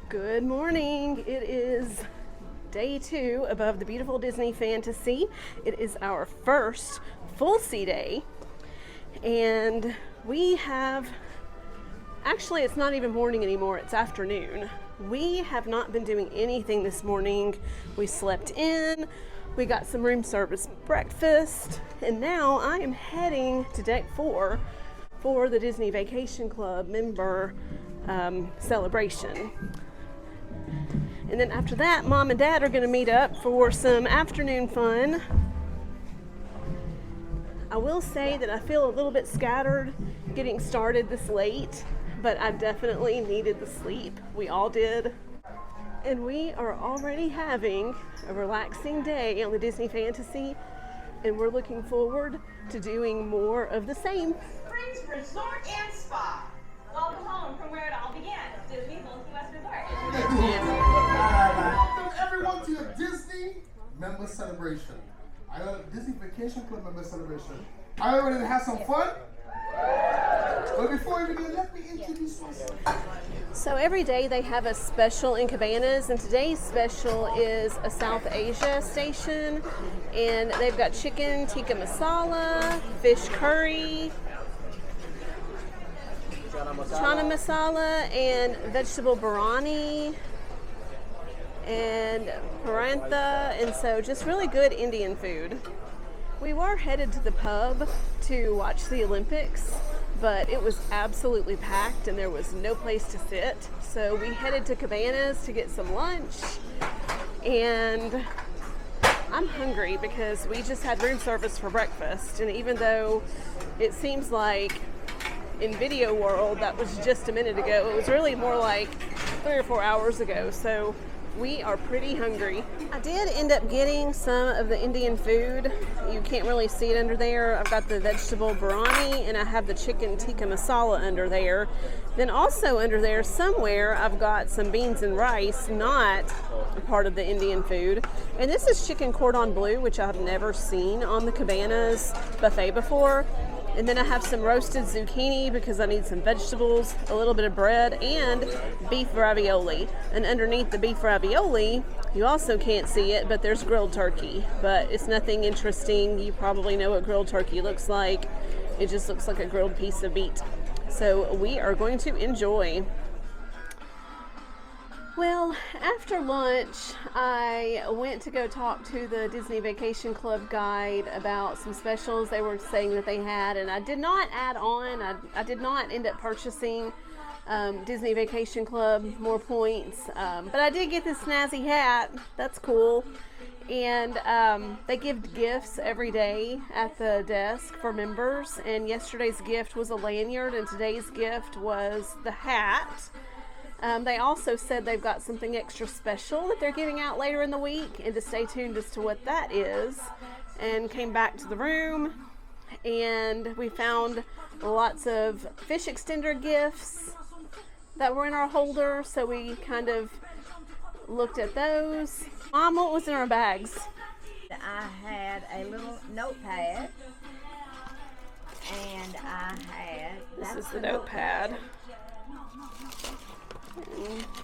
Good morning. It is day 2 above the beautiful Disney Fantasy. It is our first full sea day, and we have, actually it's not even morning anymore, it's afternoon. We have not been doing anything this morning. We slept in, we got some room service breakfast, and now I am heading to deck 4 for the Disney Vacation Club member celebration. And then after that, Mom and Dad are going to meet up for some afternoon fun. I will say that I feel a little bit scattered getting started this late, but I definitely needed the sleep. We all did. And we are already having a relaxing day on the Disney Fantasy, and we're looking forward to doing more of the same. Springs Resort and Spa. Welcome home from where it all began, Disney West Resort. Welcome everyone to the Disney Member Celebration. Disney Vacation Club Member Celebration. Are you ready to have some fun? But before we begin, let me introduce myself. So every day they have a special in Cabanas, and today's special is a South Asia station, and they've got chicken tikka masala, fish curry, chana masala, and vegetable biryani, and parantha, and so just really good Indian food. We were headed to the pub to watch the Olympics, but it was absolutely packed and there was no place to sit. So we headed to Cabanas to get some lunch, and I'm hungry because we just had room service for breakfast, and even though it seems like in video world that was just a minute ago, it was really more like 3 or 4 hours ago. So we are pretty hungry. I did end up getting some of the Indian food. You can't really see it under there. I've got the vegetable biryani and I have the chicken tikka masala under there. Then also under there somewhere I've got some beans and rice, not a part of the Indian food. And this is chicken cordon bleu, which I've never seen on the Cabanas buffet before. And then I have some roasted zucchini because I need some vegetables, a little bit of bread, and beef ravioli. And underneath the beef ravioli, you also can't see it, but there's grilled turkey. But it's nothing interesting. You probably know what grilled turkey looks like. It just looks like a grilled piece of meat. So we are going to enjoy. Well, after lunch, I went to go talk to the Disney Vacation Club guide about some specials they were saying that they had, and I did not add on. I did not end up purchasing Disney Vacation Club more points, but I did get this snazzy hat. That's cool. And they give gifts every day at the desk for members, and yesterday's gift was a lanyard, and today's gift was the hat. They also said they've got something extra special that they're giving out later in the week, and to stay tuned as to what that is. And came back to the room, and we found lots of fish extender gifts that were in our holder, so we kind of looked at those. Mom, what was in our bags? I had a little notepad, and I had... This is the notepad.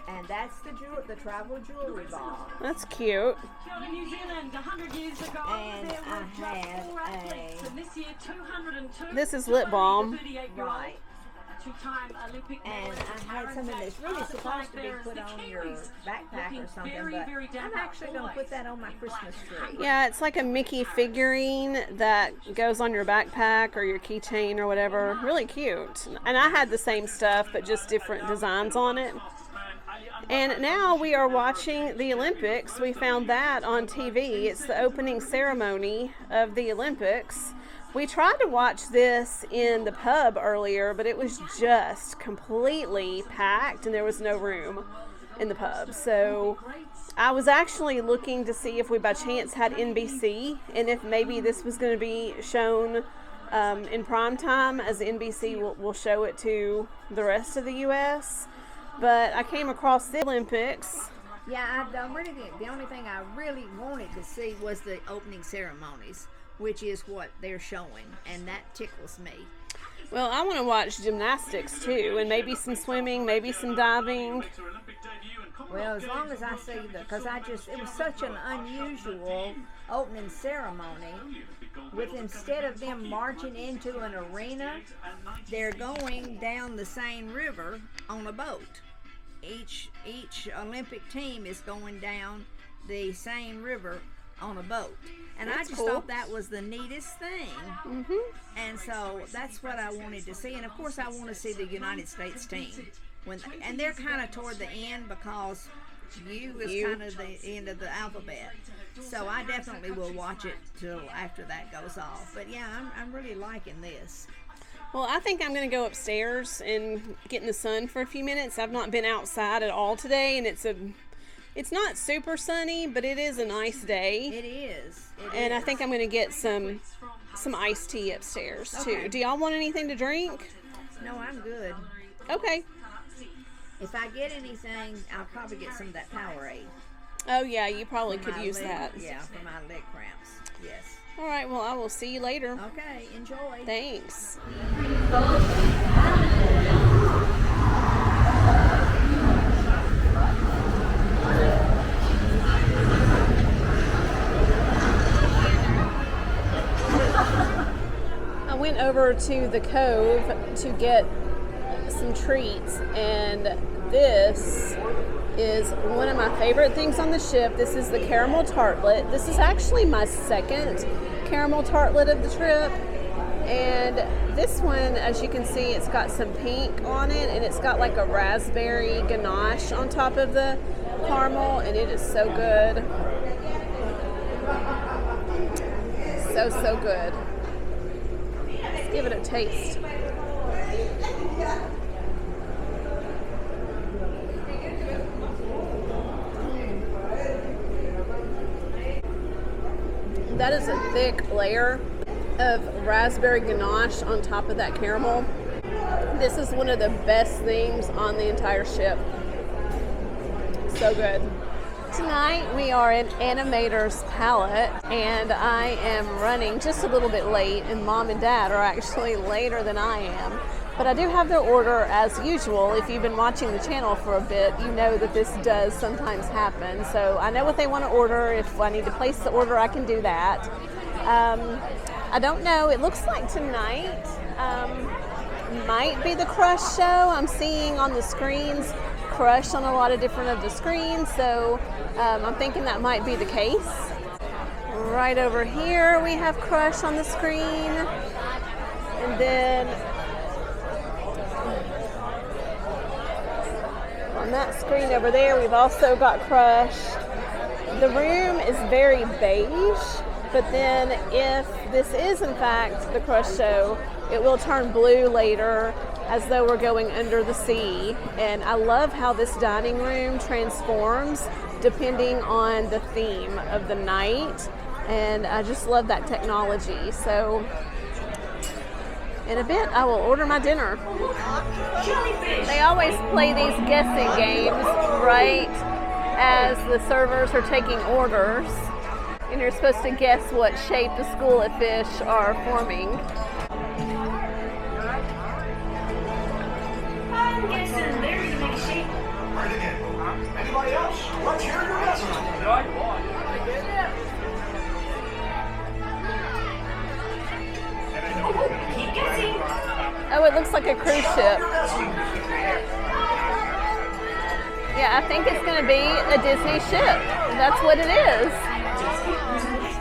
And that's the travel jewelry ball. That's cute. New Zealand, 100 years ago, And I had a... this year, 202. This is lip balm. Right. Two-time Olympic And I had something that's really supposed to be put on your backpack or something, but I'm actually going to put that on my Christmas tree. Yeah, it's like a Mickey figurine that goes on your backpack or your keychain or whatever. Really cute. And I had the same stuff, but just different designs on it. And now we are watching the Olympics. We found that on TV. It's the opening ceremony of the Olympics. We tried to watch this in the pub earlier, but it was just completely packed and there was no room in the pub. So I was actually looking to see if we by chance had NBC and if maybe this was going to be shown in prime time, as NBC will show it to the rest of the U.S. But I came across the Olympics. Yeah, the only thing I really wanted to see was the opening ceremonies, which is what they're showing, and that tickles me. Well, I want to watch gymnastics too, and maybe some swimming, maybe some diving. Well, as long as I see because it was such an unusual opening ceremony. With instead of them marching into an arena, they're going down the Seine River on a boat. Each Olympic team is going down the Seine River on a boat. And I just thought that was the neatest thing. And so that's what I wanted to see. And of course I want to see the United States team. And they're kind of toward the end because U is kind of the end of the alphabet. So I definitely will watch it till after that goes off. But yeah, I'm really liking this. Well, I think I'm going to go upstairs and get in the sun for a few minutes. I've not been outside at all today, and it's not super sunny, but it is a nice day. It is. I think I'm going to get some iced tea upstairs too. Do y'all want anything to drink? No, I'm good. Okay. If I get anything, I'll probably get some of that Powerade. Oh yeah, you probably could use that. Yeah, for my leg cramps. Yes. All right, well, I will see you later. Okay, enjoy. Thanks. I went over to the Cove to get some treats, and this is one of my favorite things on the ship. This is the caramel tartlet. This is actually my second caramel tartlet of the trip, and this one, as you can see, it's got some pink on it, and it's got like a raspberry ganache on top of the caramel, and it is so good. So good. Let's give it a taste. That is a thick layer of raspberry ganache on top of that caramel. This is one of the best things on the entire ship. So good. Tonight we are at Animator's Palate, and I am running just a little bit late, and Mom and Dad are actually later than I am. But I do have their order as usual. If you've been watching the channel for a bit, you know that this does sometimes happen. So I know what they want to order. If I need to place the order, I can do that. I don't know. It looks like tonight might be the Crush show. I'm seeing on the screens Crush on a lot of different of the screens. So I'm thinking that might be the case. Right over here we have Crush on the screen. And then on that screen over there, we've also got Crush. The room is very beige, but then if this is in fact the Crush show, it will turn blue later as though we're going under the sea. And I love how this dining room transforms depending on the theme of the night. And I just love that technology. So in a bit, I will order my dinner. They always play these guessing games right as the servers are taking orders, and you're supposed to guess what shape the school of fish are forming. I'm guessing there's a big shape. Right again. Anybody else? Let's hear your guesses. Keep guessing. Oh, it looks like a cruise ship. Yeah, I think it's going to be a Disney ship. That's what it is.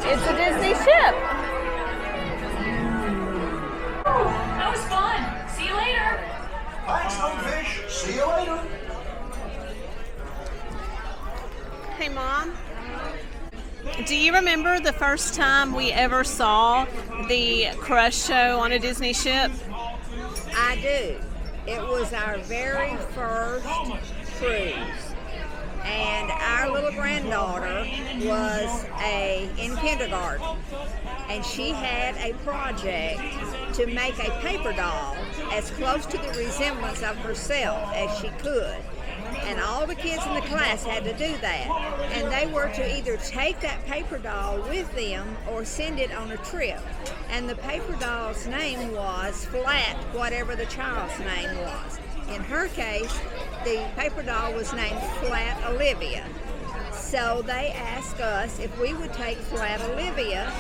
It's a Disney ship. That was fun. See you later. Thanks, little fish. See you later. Hey, Mom. Do you remember the first time we ever saw the Crush show on a Disney ship? I do. It was our very first cruise. And our little granddaughter was in kindergarten. And she had a project to make a paper doll as close to the resemblance of herself as she could. And all the kids in the class had to do that. And they were to either take that paper doll with them or send it on a trip. And the paper doll's name was Flat, whatever the child's name was. In her case, the paper doll was named Flat Olivia. So they asked us if we would take Flat Olivia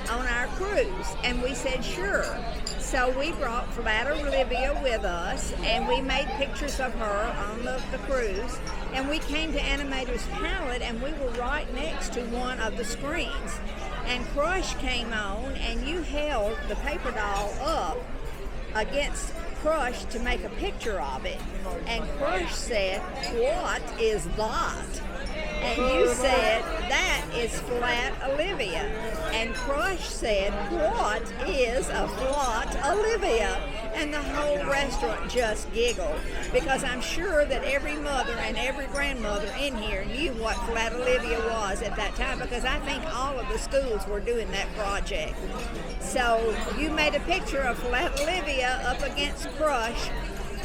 on our cruise, and we said sure. So we brought Flat Olivia with us, and we made pictures of her on the cruise, and we came to Animator's Palate, and we were right next to one of the screens. And Crush came on, and you held the paper doll up against Crush to make a picture of it. And Crush said, "What is that?" And you said, "That is Flat Olivia." And Crush said, "What is a Flat Olivia?" And the whole restaurant just giggled, because I'm sure that every mother and every grandmother in here knew what Flat Olivia was at that time, because I think all of the schools were doing that project. So you made a picture of Flat Olivia up against Crush,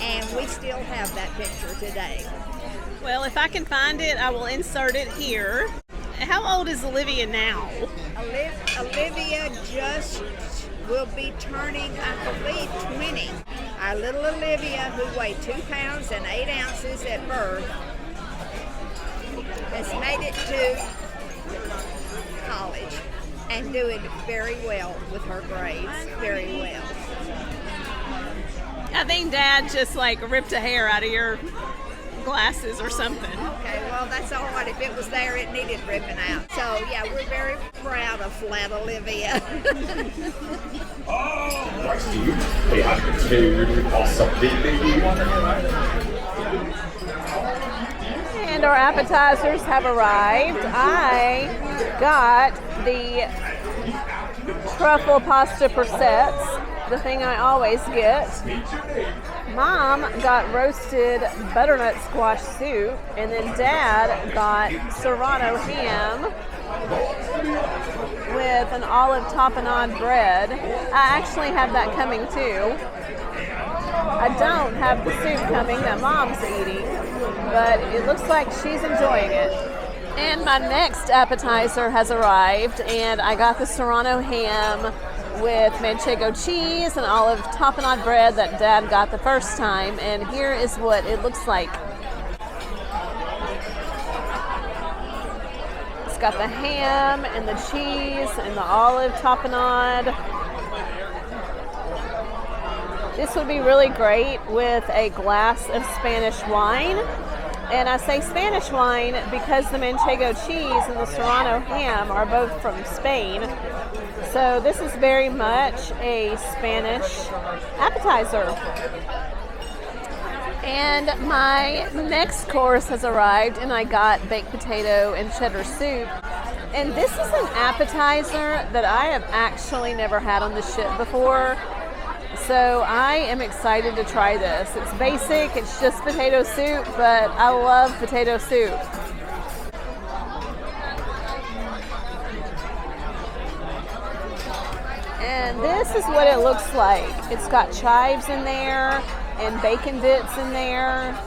and we still have that picture today. Well, if I can find it, I will insert it here. How old is Olivia now? Olivia just will be turning, I believe, 20. Our little Olivia, who weighed 2 pounds and 8 ounces at birth, has made it to college and doing very well with her grades, very well. I think Dad just like ripped a hair out of your glasses or something. Okay, well, that's all right. If it was there, it needed ripping out. So, yeah, we're very proud of Flat Olivia. Oh, right, Steve. Hey, I'm to something that you want to And our appetizers have arrived. I got the truffle pasta prosciutto, the thing I always get. Mom got roasted butternut squash soup, and then Dad got serrano ham with an olive tapenade bread. I actually have that coming too. I don't have the soup coming that Mom's eating, but it looks like she's enjoying it. And my next appetizer has arrived, and I got the serrano ham with manchego cheese and olive tapenade bread that Dad got the first time, and here is what it looks like. It's got the ham and the cheese and the olive tapenade. This would be really great with a glass of Spanish wine. And I say Spanish wine because the manchego cheese and the serrano ham are both from Spain. So this is very much a Spanish appetizer. And my next course has arrived, and I got baked potato and cheddar soup. And this is an appetizer that I have actually never had on the ship before. So I am excited to try this. It's basic, it's just potato soup, but I love potato soup. And this is what it looks like. It's got chives in there and bacon bits in there.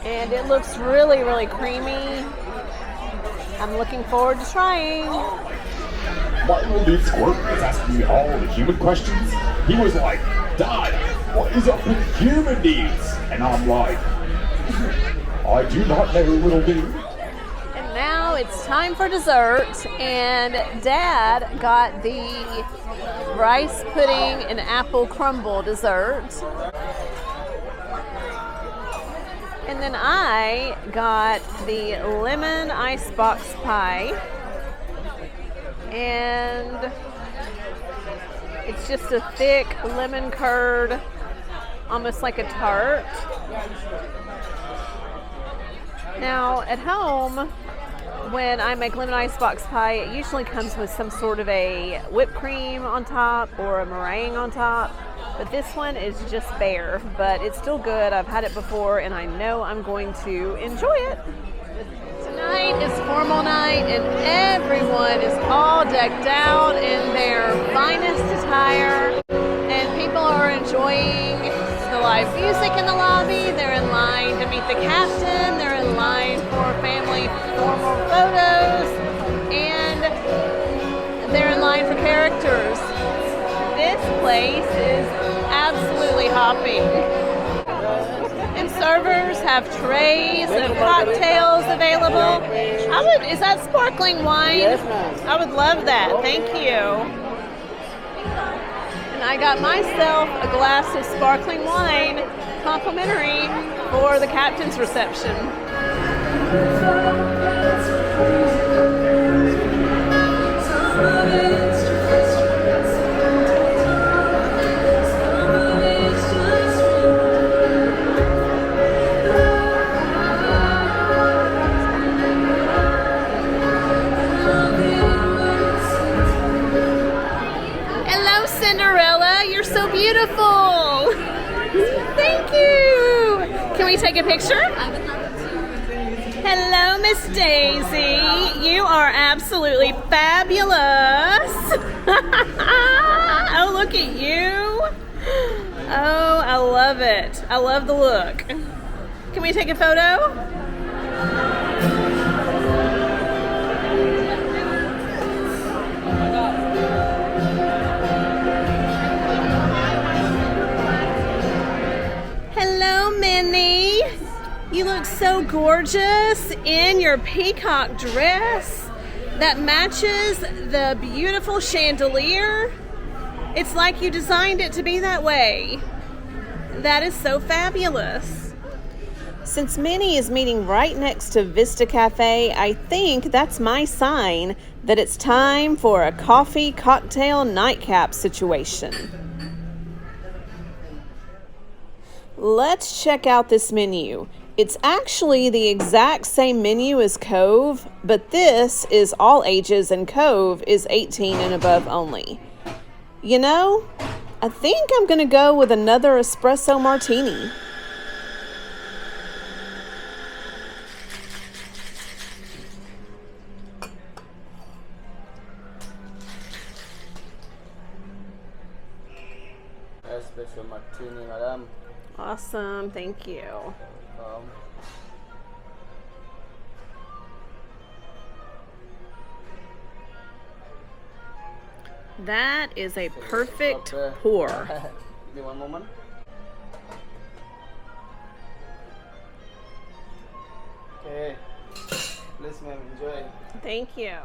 And it looks really, really creamy. I'm looking forward to trying. Martin will do squirt is asking me all the human questions. He was like, "Dad, what is up with human needs?" And I'm like, "I do not know, little dude." And now it's time for dessert, and Dad got the rice pudding and apple crumble dessert. And then I got the lemon icebox pie. And it's just a thick lemon curd, almost like a tart. Now, at home, when I make lemon icebox pie, it usually comes with some sort of a whipped cream on top or a meringue on top. But this one is just bare, but it's still good. I've had it before, and I know I'm going to enjoy it. Tonight is formal night, and everyone is all decked out in their finest attire, and people are enjoying the live music in the lobby. They're in line to meet the captain. They're in line for family formal photos, and they're in line for characters. This place is absolutely hopping. And so servers have trays of cocktails available. Is that sparkling wine? Yes, ma'am. I would love that. Thank you. And I got myself a glass of sparkling wine, complimentary for the captain's reception. Hello, Cinderella. You're so beautiful. Thank you. Can we take a picture? Hello, Miss Daisy. You are absolutely fabulous. Oh, look at you. Oh, I love it. I love the look. Can we take a photo? Hello, Minnie. You look so gorgeous in your peacock dress that matches the beautiful chandelier. It's like you designed it to be that way. That is so fabulous. Since Minnie is meeting right next to Vista Cafe, I think that's my sign that it's time for a coffee cocktail nightcap situation. Let's check out this menu. It's actually the exact same menu as Cove, but this is all ages and Cove is 18 and above only. You know, I think I'm gonna go with another espresso martini. Espresso martini, madam. Awesome, thank you. That is a perfect pour. Give me one moment. Okay. Please, ma'am, enjoy. Thank you.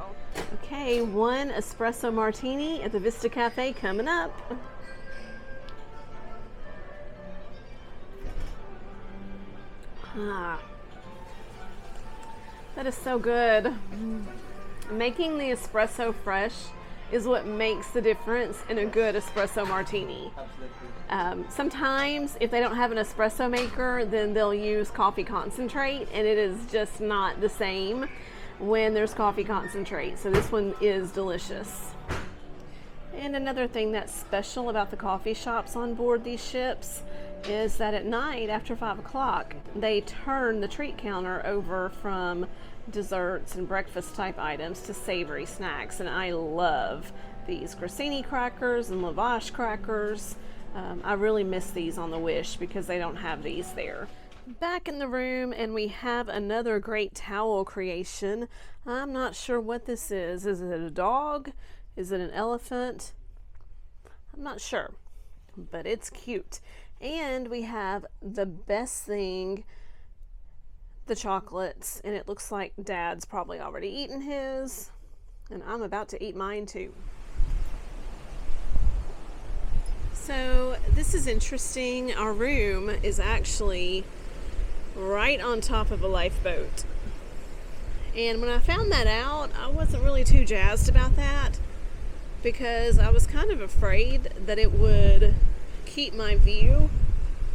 Okay, one espresso martini at the Vista Cafe coming up. Ah, that is so good. Making the espresso fresh is what makes the difference in a good espresso martini. Absolutely. Sometimes if they don't have an espresso maker, then they'll use coffee concentrate, and it is just not the same when there's coffee concentrate. So this one is delicious. And another thing that's special about the coffee shops on board these ships is that at night after 5 o'clock, they turn the treat counter over from desserts and breakfast type items to savory snacks. And I love these grissini crackers and lavash crackers. I really miss these on the Wish because they don't have these there. Back in the room, and we have another great towel creation. I'm not sure what this is. Is it a dog? Is it an elephant? I'm not sure, but it's cute. And we have the best thing, the chocolates, and it looks like Dad's probably already eaten his, and I'm about to eat mine too. So this is interesting. Our room is actually right on top of a lifeboat. And when I found that out, I wasn't really too jazzed about that because I was kind of afraid that it would keep my view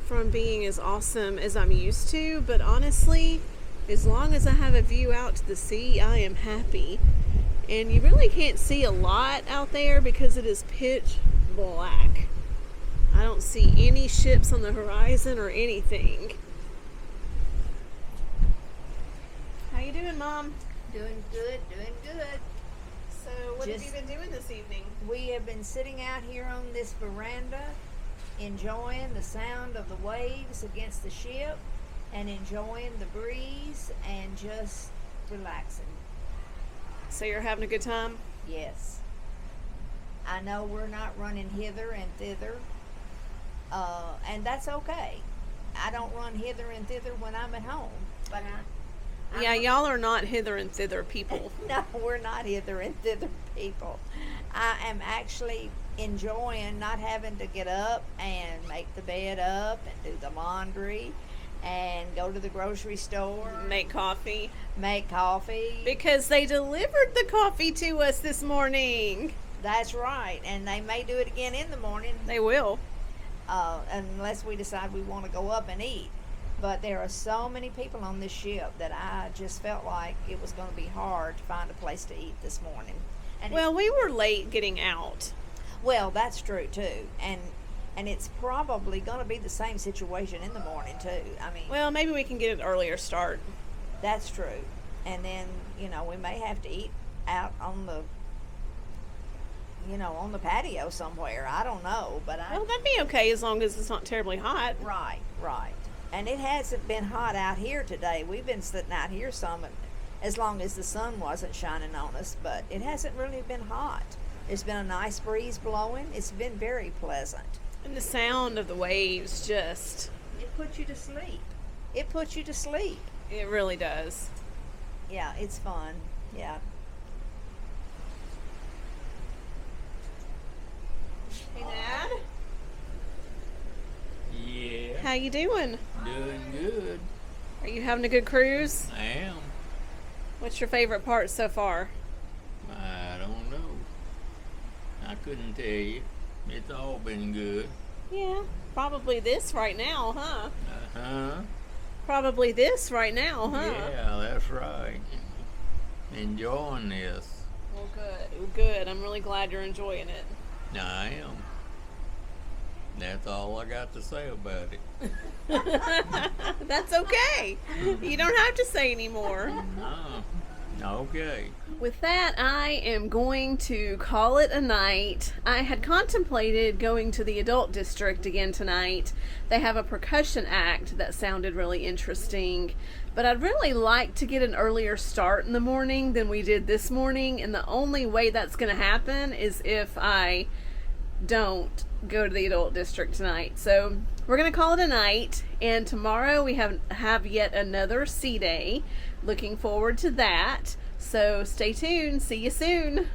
from being as awesome as I'm used to. But honestly, as long as I have a view out to the sea, I am happy. And you really can't see a lot out there because it is pitch black. I don't see any ships on the horizon or anything. How you doing, Mom? Doing good, doing good. So what have you been doing this evening? We have been sitting out here on this veranda, enjoying the sound of the waves against the ship and enjoying the breeze and just relaxing. So you're having a good time? Yes. I know we're not running hither and thither, and that's okay. I don't run hither and thither when I'm at home. But Yeah, y'all are not hither and thither people. no, we're not hither and thither people. I am actually enjoying not having to get up and make the bed up and do the laundry and go to the grocery store, Make coffee. make coffee. Because they delivered the coffee to us this morning. That's right, and they may do it again in the morning, They will. unless we decide we want to go up and eat. But there are so many people on this ship that I just felt like it was going to be hard to find a place to eat this morning. And Well, we were late getting out. well, that's true too, and it's probably going to be the same situation in the morning too. I mean, Well, maybe we can get an earlier start. that's true, and then we may have to eat out on the on the patio somewhere. I don't know, but Well, that'd be okay as long as it's not terribly hot. Right. And it hasn't been hot out here today. We've been sitting out here some as long as the sun wasn't shining on us, but it hasn't really been hot. There's been a nice breeze blowing. It's been very pleasant. And the sound of the waves just, It puts you to sleep. It puts you to sleep. it really does. Yeah, it's fun. Yeah. Hey, Dad. Yeah, How you doing? doing good. Are you having a good cruise? I am. What's your favorite part so far? I don't know. I couldn't tell you. It's all been good. Yeah, probably this right now, huh? Uh-huh. Probably this right now, huh? Yeah, that's right. Enjoying this. Well, good. Well, good. I'm really glad you're enjoying it. I am. That's all I got to say about it. That's okay. You don't have to say anymore. No. Okay. With that, I am going to call it a night. I had contemplated going to the adult district again tonight. They have a percussion act that sounded really interesting, but I'd really like to get an earlier start in the morning than we did this morning, and the only way that's going to happen is if I don't go to the adult district tonight. So we're going to call it a night, and tomorrow we have yet another sea day. Looking forward to that. So stay tuned. See you soon.